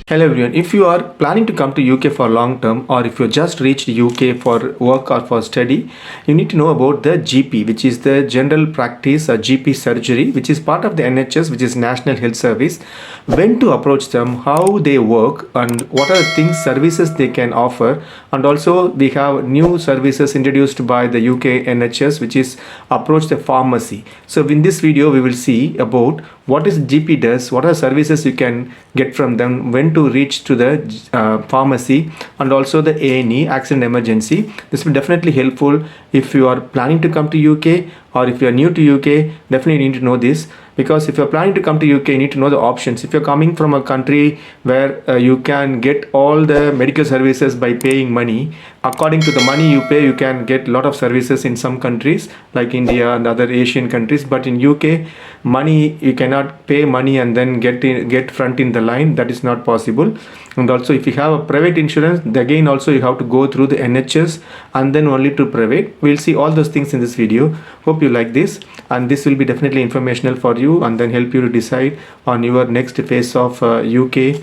Hello everyone. If you are planning to come to UK for long term, or if you just reached UK for work or for study, you need to know about the GP, which is the general practice or GP surgery, which is part of the NHS, which is National Health Service. When to approach them, how they work, and what are the things services they can offer. And also we have new services introduced by the UK NHS, which is approach the pharmacy. So in this video we will see about what is GP does, what are services you can get from them, when to reach to the pharmacy, and also the A&E, accident emergency. This will definitely helpful if you are planning to come to UK, or if you are new to UK. Definitely need to know this, because if you're planning to come to UK, you need to know the options. If you're coming from a country where you can get all the medical services by paying money, according to the money you pay, you can get a lot of services in some countries like India and other Asian countries. But in UK, money, you cannot pay money and then get front in the line. That is not possible. And also if you have a private insurance, again also you have to go through the NHS and then only to private. We'll see all those things in this video. Hope you like this, and this will be definitely informational for you and then help you to decide on your next phase of UK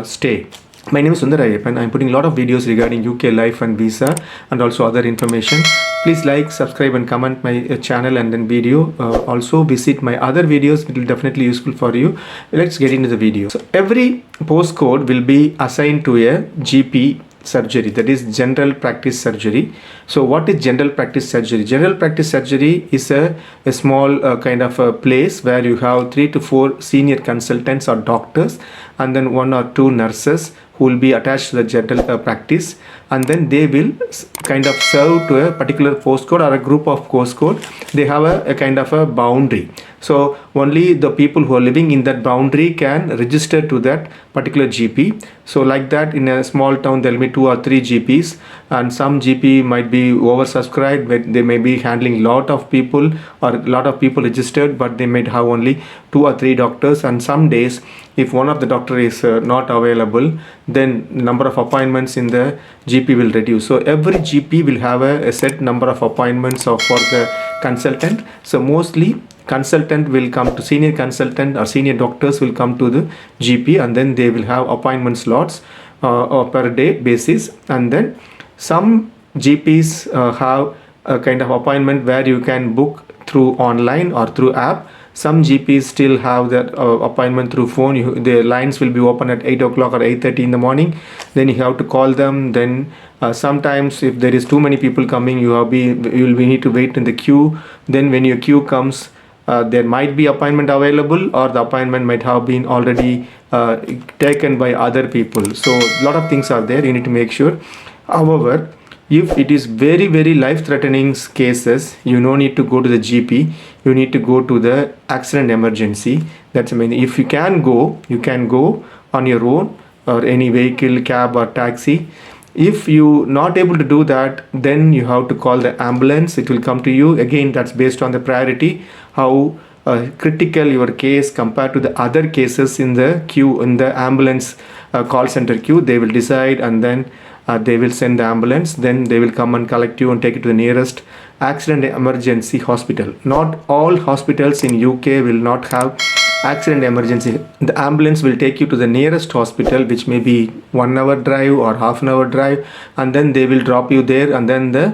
stay. My name is Sundar Ayyappan. I'm putting a lot of videos regarding UK life and visa and also other information. Please like, subscribe and comment my channel and then video. Also visit my other videos. It will definitely useful for you. Let's get into the video. So every postcode will be assigned to a GP surgery, that is general practice surgery. So what is general practice surgery? General practice surgery is a small kind of a place where you have 3 to 4 senior consultants or doctors, and then 1 or 2 nurses who will be attached to the general practice, and then they will kind of serve to a particular postcode or a group of postcode. They have a kind of a boundary. So only the people who are living in that boundary can register to that particular GP. So like that, in a small town there will be 2 or 3 GPs, and some GP might be oversubscribed, but they may be handling lot of people or lot of people registered, but they might have only 2 or 3 doctors. And some days if one of the doctor is not available, then number of appointments in the GP will reduce. So every GP will have a set number of appointments for the consultant. So mostly consultant will come to senior consultant, or senior doctors will come to the GP, and then they will have appointment slots per day basis. And then some GPs have a kind of appointment where you can book through online or through app. Some GPs still have that appointment through phone. The lines will be open at 8 o'clock or 8:30 in the morning. Then you have to call them. Then sometimes if there is too many people coming, you will need to wait in the queue. Then when your queue comes, there might be appointment available, or the appointment might have been already taken by other people. So a lot of things are there, you need to make sure. However, if it is very life threatening cases, you no need to go to the GP, you need to go to the accident emergency. That's I mean, if you can go, you can go on your own, or any vehicle, cab or taxi. If you not able to do that, then you have to call the ambulance. It will come to you. Again, that's based on the priority, how critical your case compared to the other cases in the queue, in the ambulance call center queue. They will decide, and then they will send the ambulance. Then they will come and collect you and take it to the nearest accident emergency hospital. Not all hospitals in UK will not have accident emergency. The ambulance will take you to the nearest hospital, which may be 1 hour drive or half an hour drive, and then they will drop you there, and then the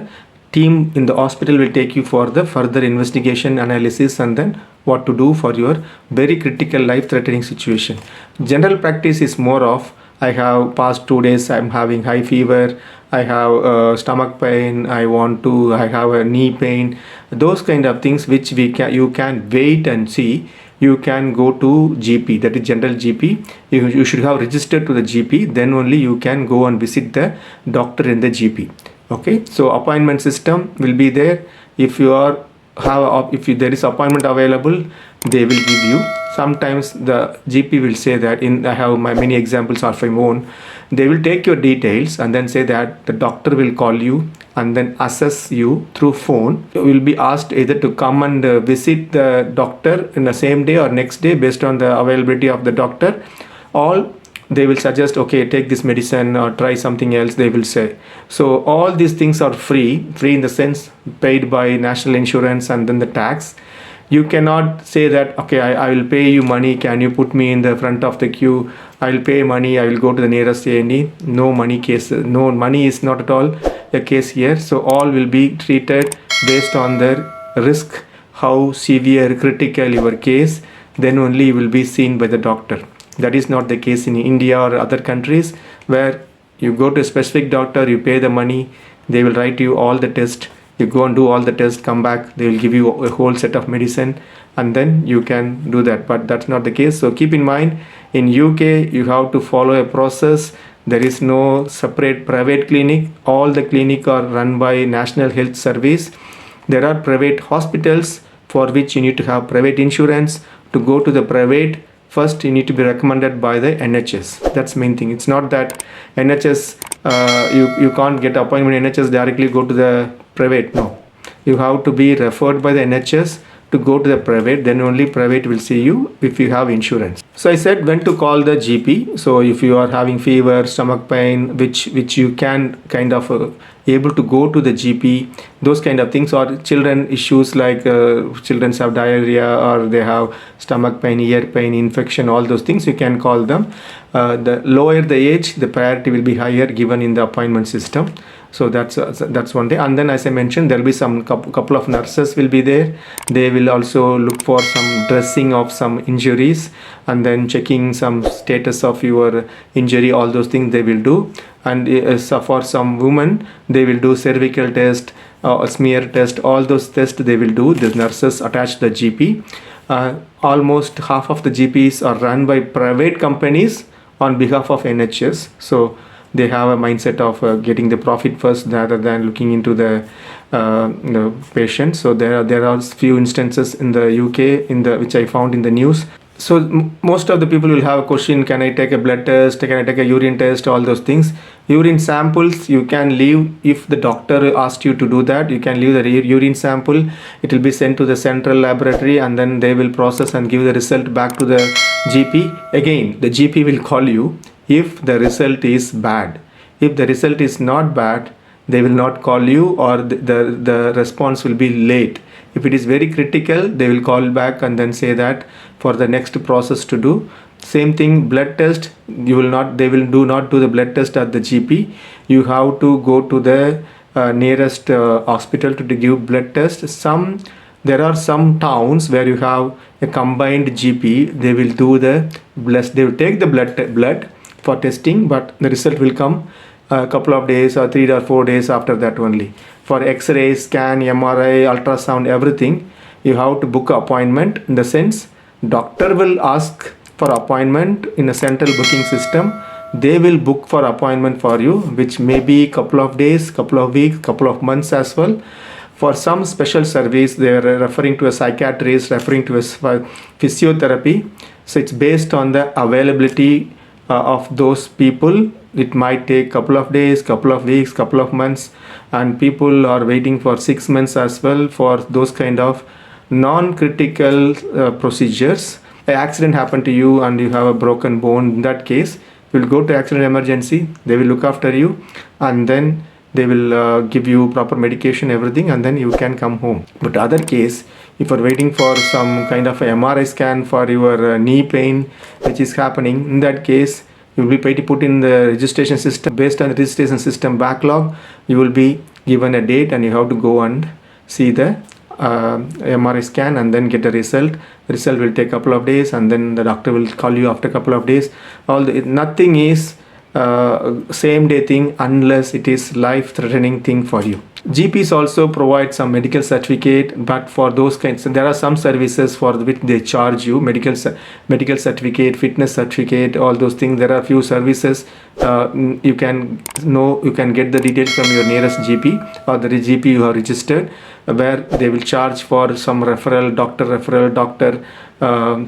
team in the hospital will take you for the further investigation, analysis, and then what to do for your very critical life threatening situation. General practice is more of, I have past 2 days I'm having high fever, I have stomach pain, I have a knee pain, those kind of things which you can wait and see. You can go to GP, that is general GP. You should have registered to the GP, then only you can go and visit the doctor in the GP. Okay, so appointment system will be there. If there is appointment available, they will give you. Sometimes the GP will say that, I have many examples of my own. They will take your details and then say that the doctor will call you and then assess you through phone. You will be asked either to come and visit the doctor in the same day or next day based on the availability of the doctor, or they will suggest, okay, take this medicine or try something else, they will say. So all these things are free in the sense paid by national insurance and then the tax. You cannot say that, okay, I will pay you money, can you put me in the front of the queue, I will pay money, I will go to the nearest A&E. No money case, no money is not at all a case here. So all will be treated based on their risk, how severe, critical your case, then only you will be seen by the doctor. That is not the case in India or other countries, where you go to a specific doctor, you pay the money, they will write you all the tests, you go and do all the tests, come back, they will give you a whole set of medicine, and then you can do that. But that's not the case. So keep in mind, in UK you have to follow a process. There is no separate private clinic. All the clinic are run by National Health Service. There are private hospitals for which you need to have private insurance. To go to the private, first you need to be recommended by the NHS. That's the main thing. It's not that NHS, you can't get appointment in NHS, directly go to the private. No, you have to be referred by the NHS to go to the private, then only private will see you if you have insurance. So I said when to call the GP. So if you are having fever, stomach pain, which you can kind of able to go to the GP, those kind of things, or children issues like children have diarrhea, or they have stomach pain, ear pain, infection, all those things, you can call them. The lower the age, the priority will be higher given in the appointment system. So that's one day. And then, as I mentioned, there will be some couple of nurses will be there. They will also look for some dressing of some injuries, and then checking some status of your injury, all those things they will do. And so for some women, they will do cervical test, smear test, all those tests they will do. The nurses attached to the GP. Almost half of the GPs are run by private companies on behalf of NHS. So they have a mindset of getting the profit first rather than looking into the patient. So there are few instances in the UK which I found in the news. So most of the people will have a question, can I take a blood test, can I take a urine test, all those things. Urine samples you can leave. If the doctor asked you to do that, you can leave the urine sample. It will be sent to the central laboratory, and then they will process and give the result back to the GP. Again, the GP will call you if the result is bad. If the result is not bad, they will not call you, or the response will be late. If it is very critical, they will call back and then say that for the next process to do. Same thing, blood test, they will not do the blood test at the GP. You have to go to the nearest hospital to give blood test. There are some towns where you have a combined GP. They will do they will take the blood for testing, but the result will come a couple of days or 3 or 4 days after that only. For X-ray, scan, MRI, ultrasound, everything, you have to book an appointment. In the sense, doctor will ask for appointment in a central booking system. They will book for appointment for you, which may be couple of days, couple of weeks, couple of months as well. For some special service, they are referring to a psychiatrist, referring to a physiotherapy. So it's based on the availability of those people. It might take couple of days, couple of weeks, couple of months, and people are waiting for 6 months as well for those kind of non-critical procedures. An accident happened to you and you have a broken bone. In that case, you will go to accident emergency. They will look after you, and then they will give you proper medication, everything, and then you can come home. But other case, if you are waiting for some kind of a MRI scan for your knee pain which is happening, in that case you will be put in the registration system. Based on the registration system backlog, you will be given a date and you have to go and see the MRI scan and then get a result. The result will take a couple of days, and then the doctor will call you after a couple of days. Nothing is same day thing unless it is life threatening thing for you. GPs also provide some medical certificate, but for those kinds, there are some services for which they charge you medical certificate, fitness certificate, all those things. There are few services you can get the details from your nearest GP or the GP you have registered, where they will charge for some referral, doctor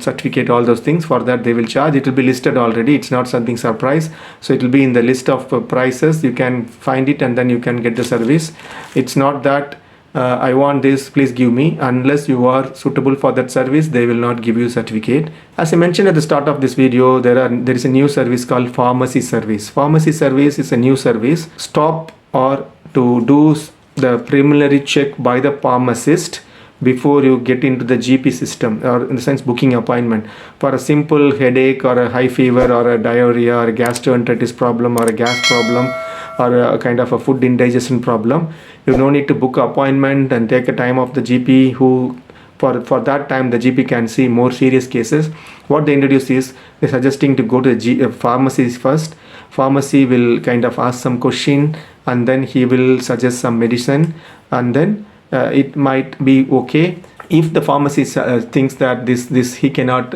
certificate, all those things. For that they will charge. It will be listed already. It's not something surprise. So it will be in the list of prices. You can find it and then you can get the service. It's not that I want this, please give me. Unless you are suitable for that service, they will not give you certificate. As I mentioned at the start of this video, there is a new service called pharmacy service. Pharmacy service is a new service. Stop or to do the preliminary check by the pharmacist before you get into the GP system, or in the sense booking appointment for a simple headache or a high fever or a diarrhea or a gastroenteritis problem or a gas problem or a kind of a food indigestion problem. You no need to book an appointment and take a time of the GP who for that time the GP can see more serious cases. What they introduce is they're suggesting to go to the pharmacy first. Pharmacy will kind of ask some question and then he will suggest some medicine, and then it might be okay. If the pharmacist thinks that this he cannot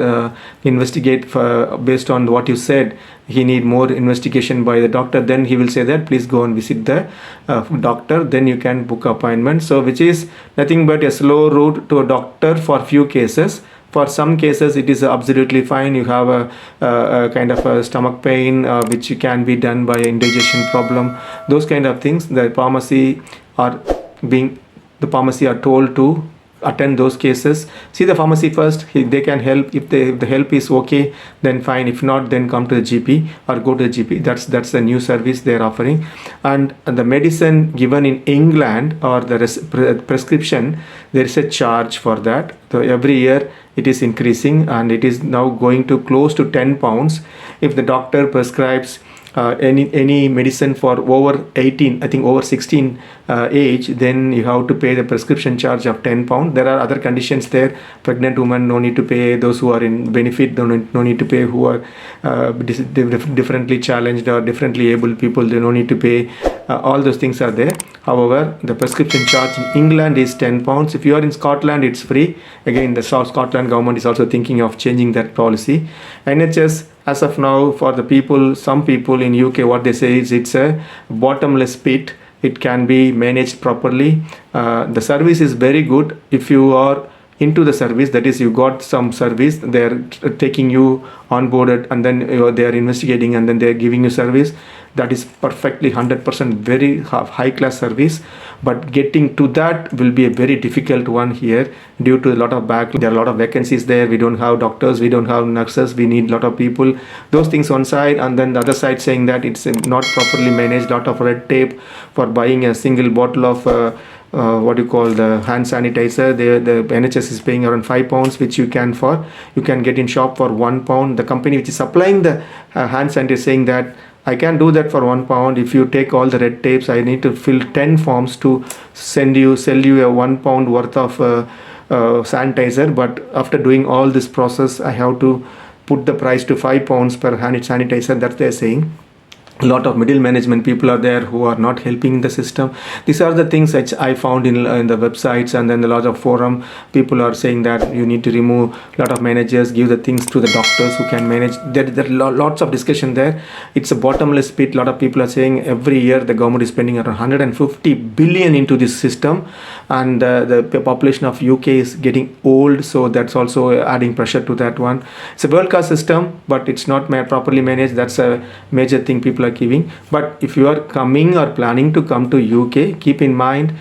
investigate based on what you said, he need more investigation by the doctor, then he will say that please go and visit the doctor, then you can book appointment. So which is nothing but a slow route to a doctor for few cases. For some cases it is absolutely fine. You have a kind of a stomach pain which can be done by indigestion problem, those kind of things. The pharmacy are told to attend those cases. See the pharmacy first, they can help. If the help is okay, then fine. If not, then come to the GP or go to the GP. That's a new service they are offering. And the medicine given in England or the prescription, there is a charge for that. So every year it is increasing and it is now going to close to £10. If the doctor prescribes any medicine for over 18, I think over 16 age, then you have to pay the prescription charge of £10. There are other conditions there. Pregnant women no need to pay. Those who are in benefit no need to pay. Who are differently challenged or differently able people, they no need to pay. All those things are there. However, the prescription charge in England is £10. If you are in Scotland, it's free. Again, the Scotland government is also thinking of changing that policy. NHS, as of now, for the people, some people in UK, what they say is it's a bottomless pit. It can be managed properly. The service is very good if you are into the service, that is you got some service, they're taking you onboarded and then they are investigating and then they're giving you service. That is perfectly 100% very high class service, but getting to that will be a very difficult one here due to a lot of backlog. There are a lot of vacancies there. We don't have doctors, we don't have nurses, we need a lot of people. Those things one side, and then the other side saying that it's not properly managed, lot of red tape for buying a single bottle of what you call the hand sanitizer. The NHS is paying around £5, which you can get in shop for £1. The company which is supplying the hand sanitizer is saying that I can do that for £1. If you take all the red tapes, I need to fill 10 forms to sell you a £1 worth of sanitizer. But after doing all this process, I have to put the price to £5 per hand sanitizer. That they're saying. A lot of middle management people are there who are not helping the system. These are the things which I found in the websites, and then a lot of forum people are saying that you need to remove a lot of managers, give the things to the doctors who can manage. There are lots of discussion there. It's a bottomless pit. A lot of people are saying every year the government is spending around 150 billion into this system, and the population of UK is getting old, so that's also adding pressure to that one. It's a world class system, but it's not properly managed. That's a major thing people are giving. But if you are coming or planning to come to UK, keep in mind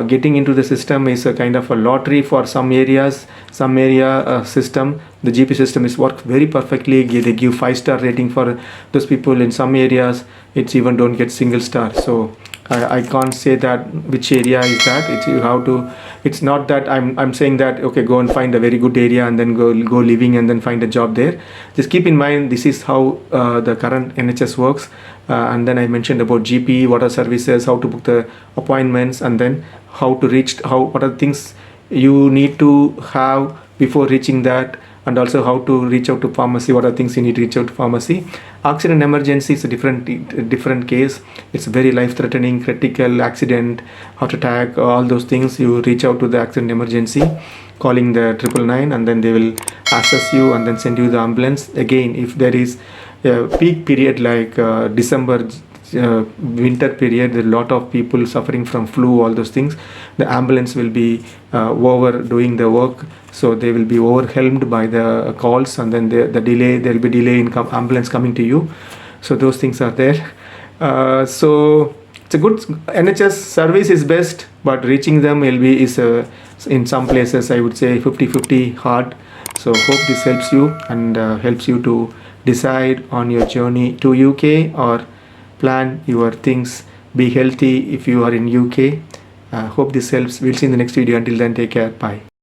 getting into the system is a kind of a lottery for some areas. Some area system, the GP system is works very perfectly. They give 5-star rating for those people. In some areas it's even don't get single star. So I can't say that which area is that. It's you have to. It's not that I'm saying that okay, go and find a very good area and then go living and then find a job there. Just keep in mind this is how the current NHS works. And then I mentioned about GP, what are services, how to book the appointments, and then how to reach. What are the things you need to have before reaching that, and also how to reach out to pharmacy. What are things you need to reach out to pharmacy. Accident emergency is a different case. It's very life-threatening, critical accident, heart attack, all those things. You reach out to the accident emergency, calling the 999, and then they will assess you and then send you the ambulance. Again, if there is a peak period like December, winter period, there are a lot of people suffering from flu, all those things. The ambulance will be overdoing the work, so they will be overwhelmed by the calls, and then there will be delay in ambulance coming to you. So those things are there. So it's a good NHS service is best, but reaching them will be in some places I would say 50-50 hard. So hope this helps you and helps you to decide on your journey to UK or plan your things. Be healthy if you are in UK, Hope this helps. We'll see you in the next video. Until then, take care. Bye.